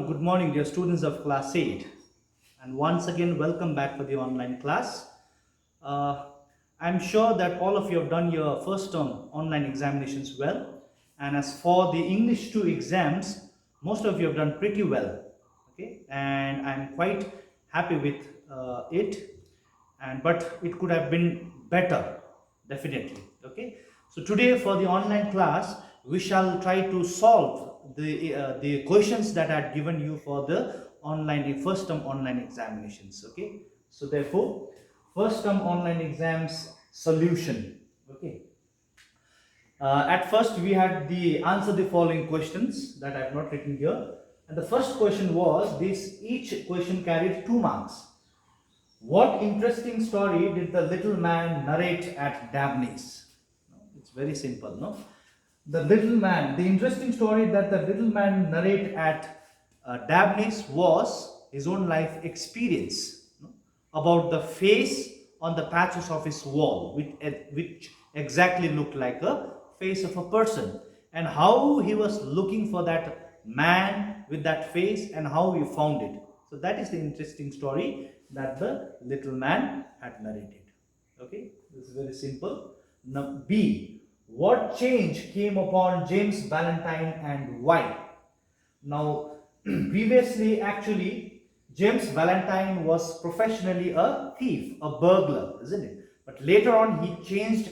good morning, dear students of class 8. And once again, welcome back for the online class. Uh, I'm sure that all of you have done your first term online examinations well. And as for the English 2 exams, most of you have done pretty well. Okay, and I'm quite happy with it. But it could have been better, definitely. Okay, so today for the online class, we shall try to solve the questions that I had given you for the first term online examinations. Okay, so therefore first term online exams solution. Okay, at first we had the answer the following questions that I have not written here, and the first question was this: each question carried 2 marks. What interesting story did the little man narrate at Dabney's? It's very simple, no? The little man, the interesting story that the little man narrated at Dabney's was his own life experience, no? About the face on the patches of his wall, which exactly looked like a face of a person, and how he was looking for that man with that face and how he found it. So that is the interesting story that the little man had narrated. Okay, this is very simple. Now B, what change came upon James Valentine and why? Now previously actually James Valentine was professionally a thief, a burglar, isn't it? But later on he changed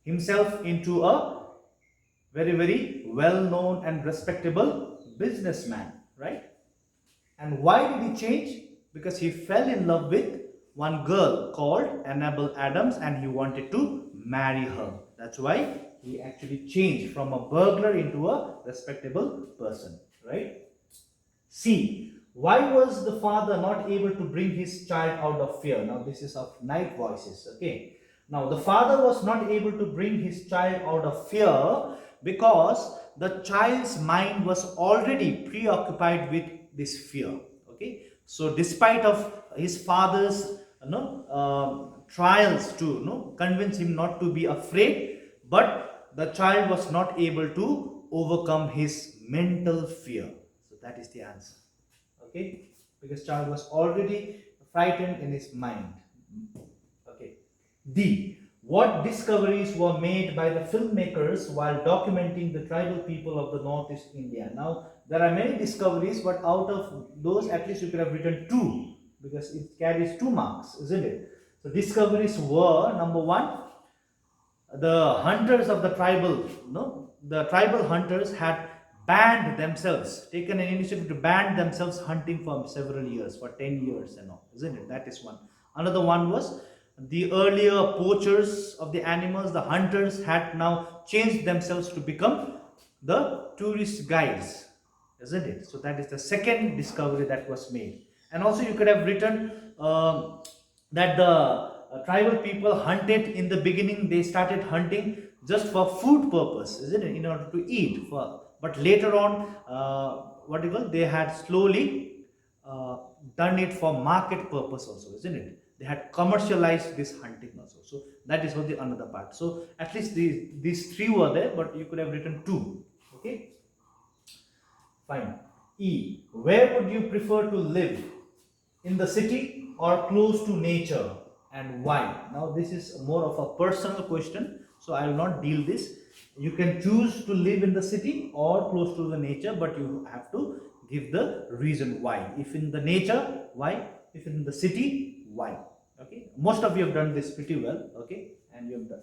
himself into a very well known and respectable businessman, right? And why did he change? Because he fell in love with one girl called Annabel Adams and he wanted to marry her. That's why he actually changed from a burglar into a respectable person, right? C. Why was the father not able to bring his child out of fear? Now this is of night voices, okay? Now the father was not able to bring his child out of fear because the child's mind was already preoccupied with this fear, okay? So despite of his father's trials to convince him not to be afraid, but the child was not able to overcome his mental fear. So that is the answer, okay? Because child was already frightened in his mind. Okay. D. What discoveries were made by the filmmakers while documenting the tribal people of the Northeast India? Now, there are many discoveries, but out of those, at least you could have written 2 because it carries 2 marks, isn't it? So, discoveries were number 1, the hunters of the the tribal hunters had banned themselves, taken an initiative to ban themselves hunting for several years, for 10 years and all, isn't it? That is one. Another one was the earlier poachers of the animals, the hunters, had now changed themselves to become the tourist guides, isn't it? So that is the second discovery that was made. And also you could have written that the tribal people hunted in the beginning. They started hunting just for food purpose, isn't it, in order to eat. But later on, they had slowly done it for market purpose also, isn't it? They had commercialized this hunting also. So that is what the another part. So at least these 3 were there, but you could have written 2. Okay, fine. E. Where would you prefer to live? In the city or close to nature, and why? Now this is more of a personal question, so I will not deal this. You can choose to live in the city or close to the nature, but you have to give the reason why. If in the nature, why? If in the city, why? Okay, most of you have done this pretty well, okay, and you have done.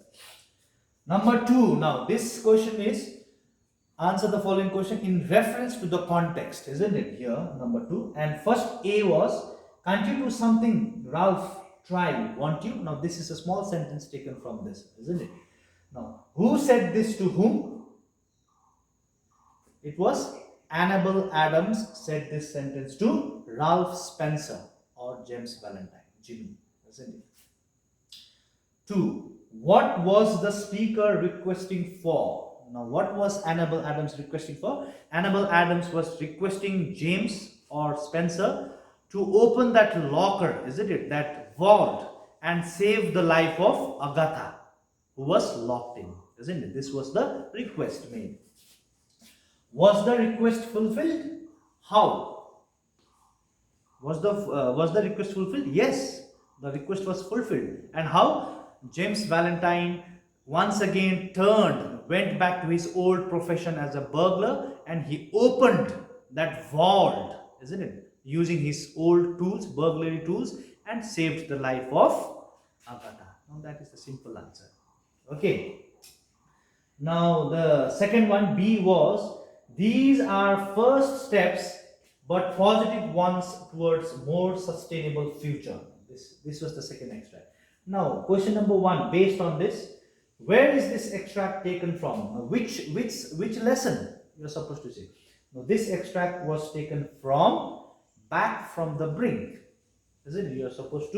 Number 2. Now this question is answer the following question in reference to the context, isn't it? Here, number 2. And first A was, can't you do something, Ralph? Try, won't you? Now this is a small sentence taken from this, isn't it? Now, who said this to whom? It was Annabel Adams said this sentence to Ralph Spencer or James Valentine, Jimmy, isn't it? 2. What was the speaker requesting for? Now, what was Annabel Adams requesting for? Annabel Adams was requesting James or Spencer to open that locker, isn't it? That vault, and save the life of Agatha, who was locked in, isn't it? This was the request made. Was the request fulfilled? How? Was the request fulfilled? Yes, the request was fulfilled. And how? James Valentine once again went back to his old profession as a burglar, and he opened that vault, isn't it? Using his old tools, burglary tools, and saved the life of Agatha. Now that is the simple answer. Okay. Now the second one, B, was these are first steps but positive ones towards more sustainable future. This was the second extract. Now question number one, based on this, where is this extract taken from? Which lesson you're supposed to say? Now this extract was taken from Back from the Brink, isn't it? You were supposed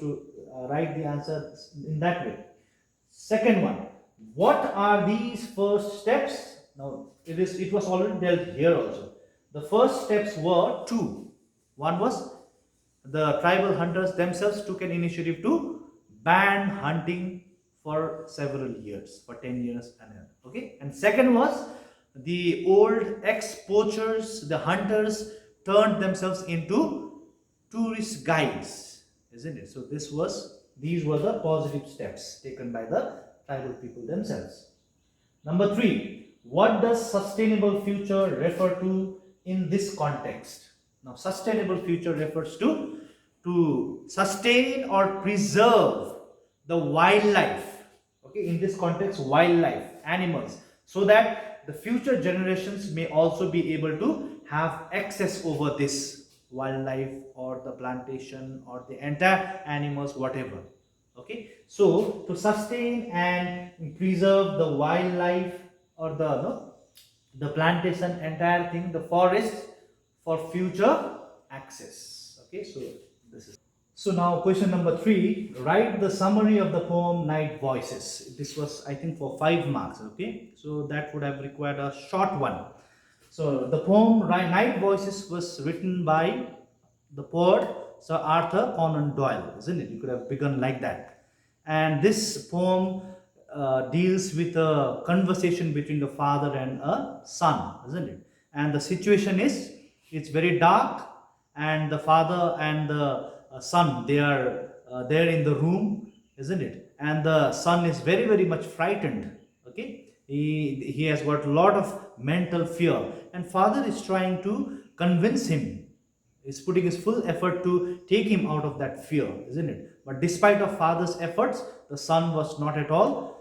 to write the answer in that way. Second one, what are these first steps? Now it was already dealt here also. The first steps were two. One was the tribal hunters themselves took an initiative to ban hunting for several years, for 10 years and okay. And second was the old ex-poachers, the hunters, turned themselves into tourist guides, isn't it? So these were the positive steps taken by the tribal people themselves. Number three, what does sustainable future refer to in this context? Now, sustainable future refers to sustain or preserve the wildlife. Okay, in this context, wildlife, animals, so that the future generations may also be able to have access over this wildlife or the plantation or the entire animals, whatever. Okay, so to sustain and preserve the wildlife or the plantation, entire thing, the forest, for future access. Okay, so this is. So now question number three, write the summary of the poem Night Voices. This was, I think, for 5 marks. Okay, so that would have required a short one. So the poem Night Voices was written by the poet Sir Arthur Conan Doyle, isn't it? You could have begun like that. And this poem deals with a conversation between the father and a son, isn't it? And the situation is, it's very dark, and the father and the son, they are there in the room, isn't it? And the son is very, very much frightened. Okay, he has got a lot of mental fear, and father is trying to convince him, is putting his full effort to take him out of that fear, isn't it? But despite of father's efforts, the son was not at all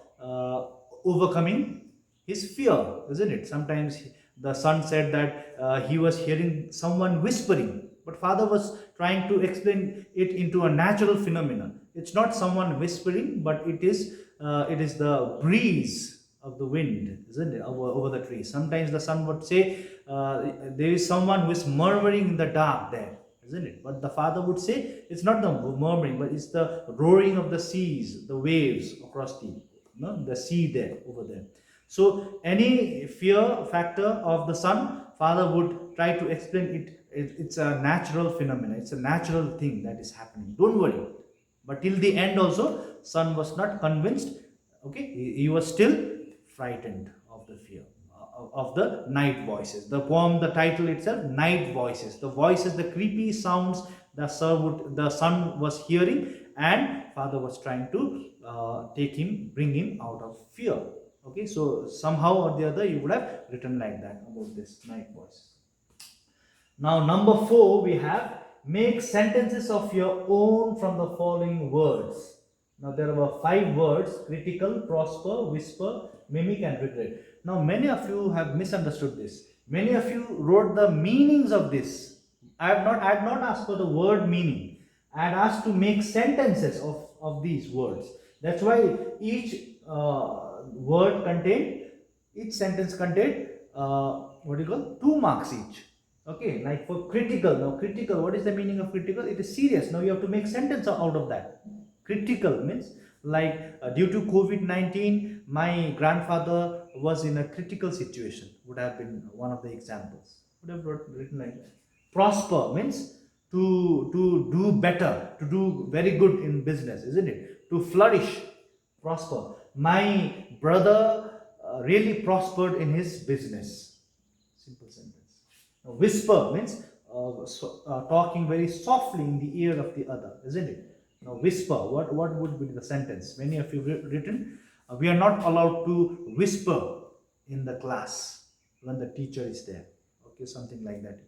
overcoming his fear, isn't it? Sometimes the son said that he was hearing someone whispering, but father was trying to explain it into a natural phenomenon. It's not someone whispering, but it is the breeze of the wind, isn't it, over the trees. Sometimes the son would say there is someone who is murmuring in the dark there, isn't it? But the father would say it's not the murmuring, but it's the roaring of the seas, the waves across the sea there, over there. So any fear factor of the son, father would try to explain it. It's a natural phenomenon. It's a natural thing that is happening. Don't worry. But till the end also, son was not convinced. Okay, he was still frightened of the fear of the night voices. The poem, the title itself, Night Voices. The voices, the creepy sounds the son was hearing, and father was trying to bring him out of fear. Okay, so somehow or the other you would have written like that about this night voice. Now number 4, we have make sentences of your own from the following words. Now there were 5 words: critical, prosper, whisper, mimic, and regret. Now many of you have misunderstood this. Many of you wrote the meanings of this. I had not asked for the word meaning. I had asked to make sentences of these words. That's why each sentence contained 2 marks each. Okay, like for critical. Now critical, what is the meaning of critical? It is serious. Now you have to make sentence out of that. Critical means like due to COVID-19, my grandfather was in a critical situation, would have been one of the examples. Would have written like that. Prosper means to do better, to do very good in business, isn't it? To flourish, prosper. My brother really prospered in his business. Simple sentence. Now, whisper means talking very softly in the ear of the other, isn't it? Now, whisper. What would be the sentence? Many of you written, we are not allowed to whisper in the class when the teacher is there. Okay, something like that.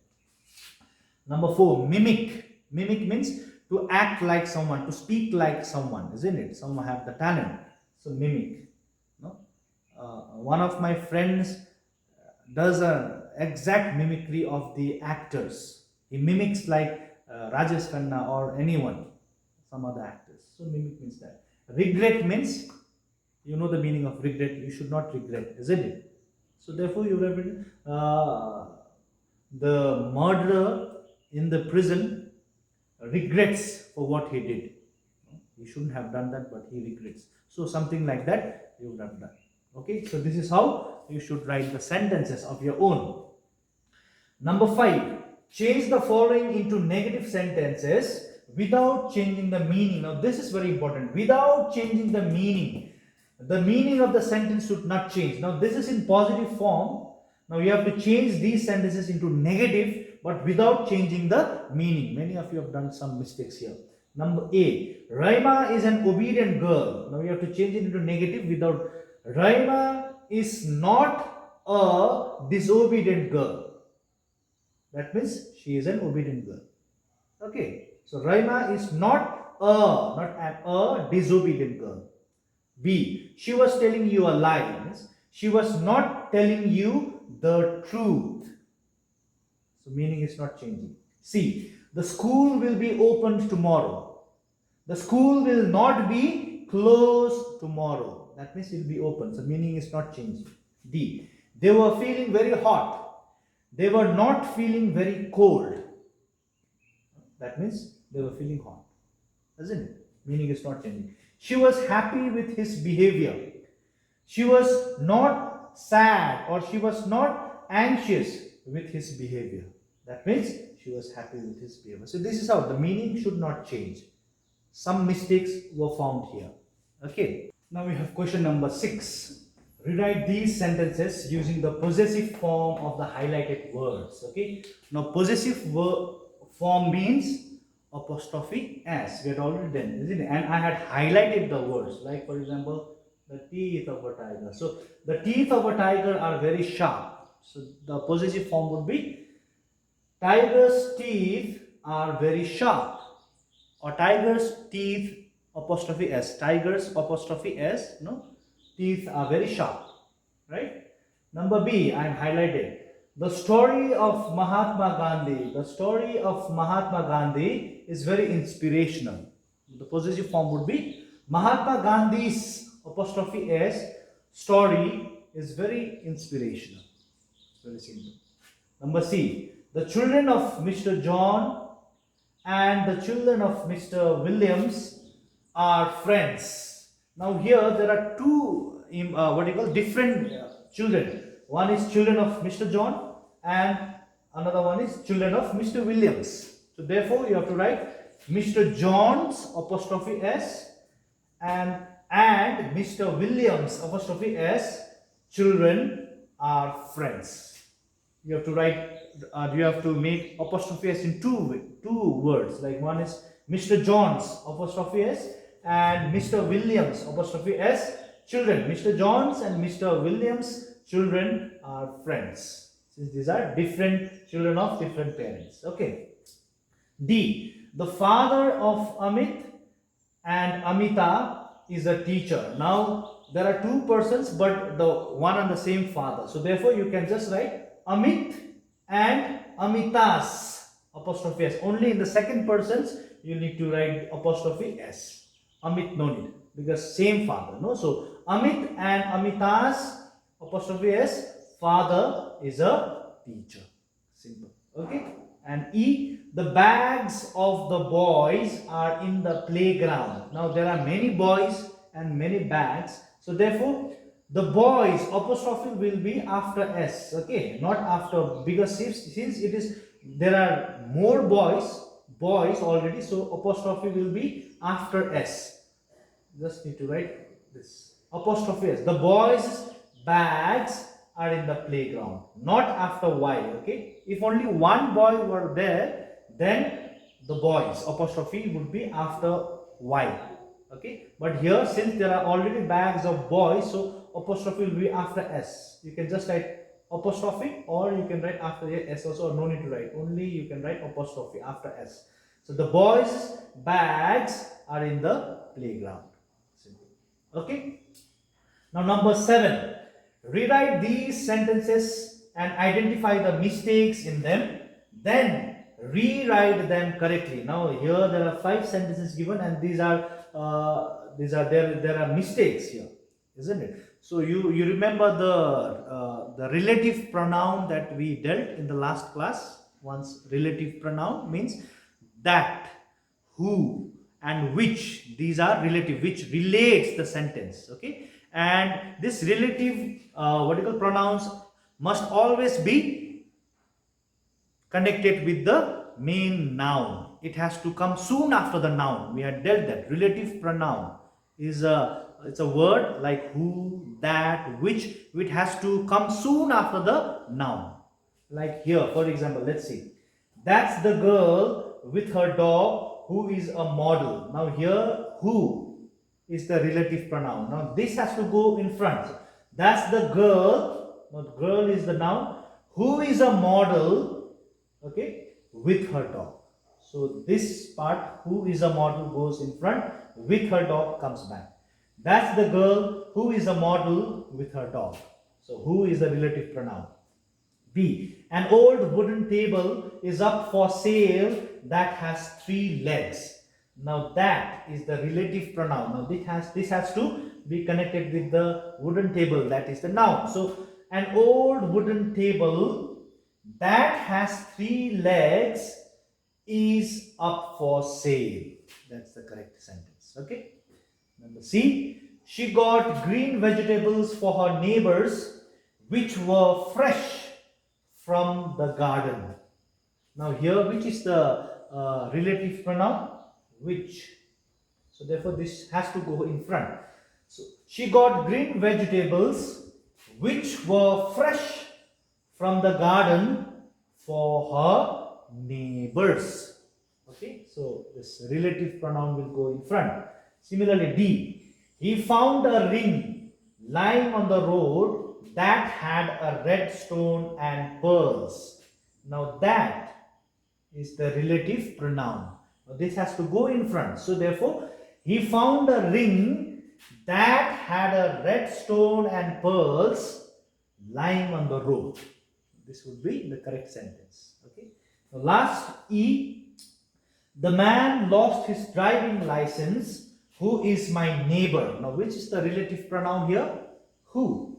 Number 4, mimic. Mimic means to act like someone, to speak like someone, isn't it? Someone have the talent. So mimic. No? One of my friends does an exact mimicry of the actors. He mimics like Rajesh Khanna or anyone, some other actors. So mimic means that. Regret means, you know the meaning of regret. You should not regret, isn't it? So therefore, you have written the murderer in the prison regrets for what he did. He shouldn't have done that, but he regrets. So something like that you would have done. Okay, so this is how you should write the sentences of your own. Number 5, change the following into negative sentences without changing the meaning. Now this is very important. Without changing the meaning of the sentence should not change. Now this is in positive form. Now you have to change these sentences into negative, but without changing the meaning. Many of you have done some mistakes here. Number A, Raima is an obedient girl. Now you have to change it into negative without. Raima is not a disobedient girl. That means she is an obedient girl. Okay, so Raima is not a disobedient girl. B, she was telling you a lie. Means she was not telling you the truth. So meaning is not changing. C, the school will be opened tomorrow. The school will not be closed tomorrow. That means it will be open. So meaning is not changing. D, they were feeling very hot. They were not feeling very cold. That means they were feeling hot. Isn't it? Meaning is not changing. She was happy with his behavior. She was not sad or she was not anxious with his behavior. That means she was happy with his behavior. So this is how the meaning should not change. Some mistakes were found here. Okay. Now we have question number 6. Rewrite these sentences using the possessive form of the highlighted words. Okay. Now possessive form means apostrophe s. We had already done, isn't it? And I had highlighted the words, like for example, the teeth of a tiger. So the teeth of a tiger are very sharp. So the possessive form would be tiger's teeth are very sharp, or tiger's teeth apostrophe s. Tiger's apostrophe s. No, teeth are very sharp, right? Number B, I am highlighted. The story of Mahatma Gandhi. The story of Mahatma Gandhi is very inspirational. The possessive form would be Mahatma Gandhi's apostrophe s story is very inspirational. It's very simple. Number C, the children of Mr. John and the children of Mr. Williams are friends. Now here there are two different children. One is children of Mr. John and another one is children of Mr. Williams. So therefore you have to write Mr. John's apostrophe s and Mr. Williams apostrophe s children are friends. You have to write you have to make apostrophe s in two words. Like one is Mr. John's apostrophe s and Mr. Williams apostrophe s children. Mr. John's and Mr. Williams children are friends, since these are different children of different parents. Okay. D, the father of Amit and Amita is a teacher. Now there are two persons but the one and the same father. So therefore you can just write Amit and Amita's apostrophe s. Only in the second persons you need to write apostrophe s. Amit no need, because same father. No, so Amit and Amita's apostrophe s father is a teacher. Simple. Okay. And E, the bags of the boys are in the playground. Now there are many boys and many bags. So therefore the boys apostrophe will be after s. Okay, not after, because since it is there are more boys already, so apostrophe will be after s. Just need to write this apostrophe s. The boys' bags are in the playground, not after Y. Okay, if only one boy were there, then the boys apostrophe would be after Y. Okay, but here since there are already bags of boys, so apostrophe will be after S. You can just write apostrophe, or you can write after S also, or no need to write, only you can write apostrophe after S. So the boys' bags are in the playground. Simple. Okay. Now number 7. Rewrite these sentences and identify the mistakes in them. Then rewrite them correctly. Now here there are 5 sentences given, and there are mistakes here, isn't it? So you remember the relative pronoun that we dealt in the last class. Once relative pronoun means that, who, and which. These are relative, which relates the sentence. Okay, and this relative pronouns must always be connected with the main noun. It has to come soon after the noun. We had dealt that relative pronoun is it's a word like who, that, which has to come soon after the noun. Like here, for example, let's see. That's the girl with her dog who is a model. Now here, who is the relative pronoun. Now this has to go in front. So that's the girl. Now girl is the noun. Who is a model, okay, with her dog. So this part, who is a model, goes in front. With her dog comes back. That's the girl who is a model with her dog. So who is the relative pronoun. B. An old wooden table is up for sale that has 3 legs. Now that is the relative pronoun. Now this has to be connected with the wooden table, that is the noun. So an old wooden table that has 3 legs is up for sale. That's the correct sentence. Okay. Number C. She got green vegetables for her neighbors which were fresh from the garden. Now here, which is the relative pronoun? Which. So therefore this has to go in front. So she got green vegetables which were fresh from the garden for her neighbors. Okay, so this relative pronoun will go in front. Similarly, D. He found a ring lying on the road that had a red stone and pearls. Now that is the relative pronoun. Now this has to go in front. So therefore, he found a ring that had a red stone and pearls lying on the road. This would be the correct sentence. Okay. The last, E. The man lost his driving license. Who is my neighbor? Now which is the relative pronoun here? Who.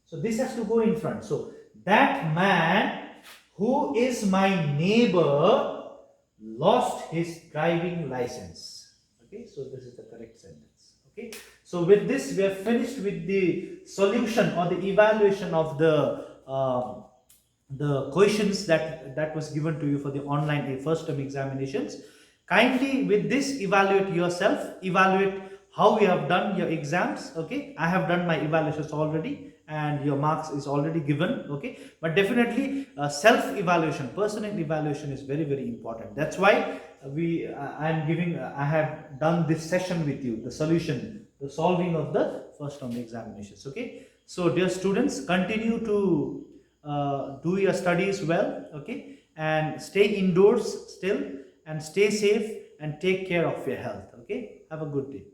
So this has to go in front. So that man who is my neighbor lost his driving license. Okay, so this is the correct sentence. Okay, so with this we have finished with the solution or the evaluation of the questions that was given to you for the online first term examinations. Kindly with this evaluate yourself, evaluate how you have done your exams. Okay, I have done my evaluations already and your marks is already given. Okay, but definitely self evaluation, personal evaluation is very, very important. That's why I have done this session with you, the solution, the solving of the first term examinations. Okay, so dear students, continue to do your studies well. Okay, and stay indoors still, and stay safe and take care of your health. Okay, have a good day.